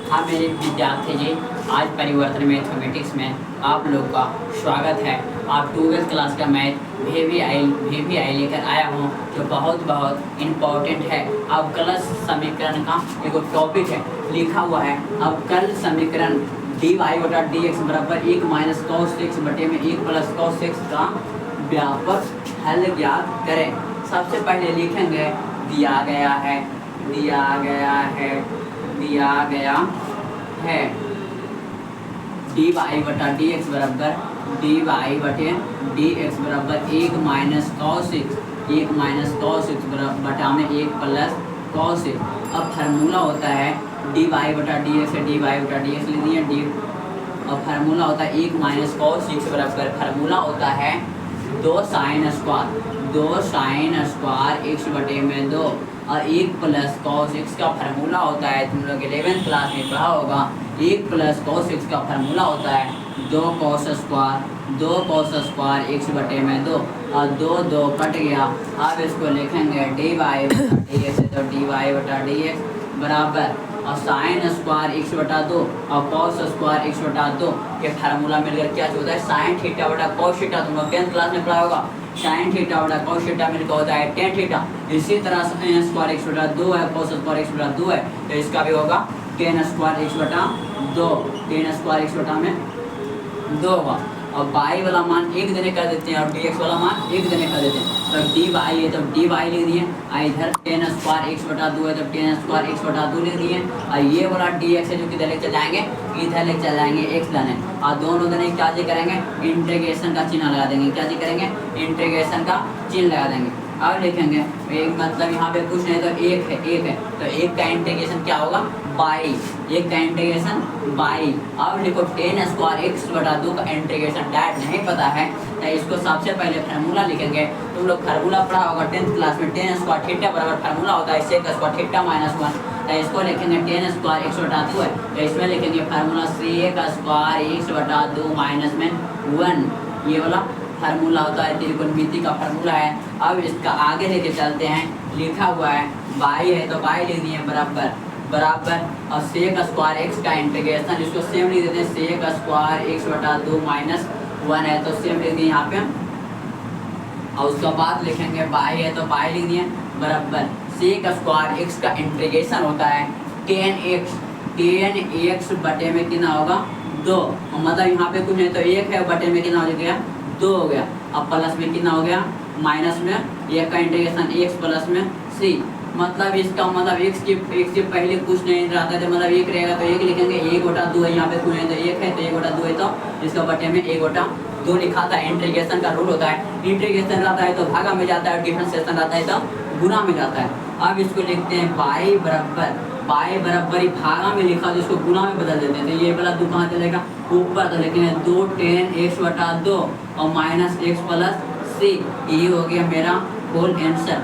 हाँ मेरे विद्यार्थी जी, आज परिवर्तन मैथमेटिक्स में आप लोग का स्वागत है। आप 12th क्लास का मैथ वी लेकर आया हूँ जो बहुत इम्पोर्टेंट है। अवकल समीकरण का एक टॉपिक है, लिखा हुआ है अवकल समीकरण dy बटा dx बराबर 1 माइनस cos x बटे में 1 प्लस cos x का व्यापक हल ज्ञात करें। सबसे पहले लिखेंगे दिया गया है dy बटा dx बराबर एक माइनस cos x बटा में 1 प्लस cos x। अब फार्मूला होता है dy बटा dx है, dy बटा dx ले दिए अब फार्मूला होता है 1 माइनस cos x बराबर फार्मूला होता है 2 sin स्क्वायर x बटे में 2 और 1 प्लस cos x का फार्मूला होता है, तुम लोग 11th क्लास में पढ़ा होगा। 1 प्लस cos x का फार्मूला होता है 2 cos स्क्वायर x बटे में 2 और 2 कट गया। अब इसको लिखेंगे dy बटा dx तो dy बटा dx बराबर और साइन स्क्वायर x बटा 2 और cos स्क्वायर x बटा 2 ये फार्मूला मिलकर क्या होता है साइन थीटा बटा cos थीटा। तुम लोग 10th क्लास में पढ़ा होगा। साइन थीटा बटा cos थीटा मिलकर होता है tan थीटा। इसी तरह साइन स्क्वायर x बटा 2 है, cos स्क्वायर x बटा 2 है तो इसका भी होगा tan स्क्वायर x बटा 2, tan स्क्वायर x बटा में 2 होगा। और y वाला मान 1 देने कर देते हैं और dx वाला मान 1 देने कर देते हैं तो dy है तो dy लिख दिए। इधर tan स्क्वायर x बटा 2 है तो tan स्क्वायर x बटा 2 लिख दिए। और ये वाला dx है जो किधर लेके चल जाएंगे, इधर लेके चल जाएंगे x लाने और दोनों देने क्या जी करेंगे इंटीग्रेशन का चिन्ह लगा देंगे। क्या जी करेंगे इंटीग्रेशन का चिन्ह लगा देंगे। अब लिखेंगे एक मतलब यहाँ पे कुछ नहीं तो एक है तो एक का इंटीग्रेशन क्या होगा बाई, एक का इंटीग्रेशन बाई। अब लिखो tan स्क्वायर x बटा 2 का इंटीग्रेशन डैट नहीं पता है तो इसको सबसे पहले फार्मूला लिखेंगे। तुम लोग फार्मूला पढ़ा होगा 10th क्लास में tan स्क्वायर थीटा बराबर फार्मूला होता है sec स्क्वायर थीटा माइनस 1 तो इसको लिखेंगे tan स्क्वायर x बटा 2 है तो इसमें लिखेंगे फार्मूला sec स्क्वायर x बटा 2 माइनस में 1। ये वाला फार्मूला होता है त्रिकोणमिति का फार्मूला है। अब इसका आगे लेके चलते हैं, लिखा हुआ है बाई है तो बाई लिख दिए बराबर और sec स्क्वायर x का इंटीग्रेशन इसको सेम लिख देते हैं sec स्क्वायर x बटा 2 माइनस 1 है तो सेम लिख दिए यहाँ पे। और उसके बाद लिखेंगे बाई है तो बाई लिख दिए बराबर sec स्क्वायर x का इंटीग्रेशन होता है tan x बटे में कितना होगा 2। मतलब यहाँ पे कुछ नहीं तो 1 है बटे में कितना हो गया 2 हो गया। अब प्लस में कितना हो गया माइनस में 1 का इंटीग्रेशन x प्लस में c। मतलब इसका मतलब x से पहले कुछ नहीं रहता है तो मतलब 1 रहेगा तो 1 लिखेंगे 1 बटा 2 है, यहाँ पे कुछ नहीं तो 1 है तो 1 बटा 2 है तो इसका बटे में 1 बटा 2 लिखा था। इंटीग्रेशन का रूल होता है, इंटीग्रेशन रहता है तो भागा में जाता है, डिफरेंशिएशन रहता है तो गुना में जाता है। अब इसको लिखते हैं बाई बराबर ही भागा में लिखा तो इसको गुना में बदल देते हैं तो ये वाला 2 कहाँ चलेगा ऊपर तो लिखेंगे 2 tan x बटा 2 और माइनस x प्लस c। ये हो गया मेरा होल आंसर।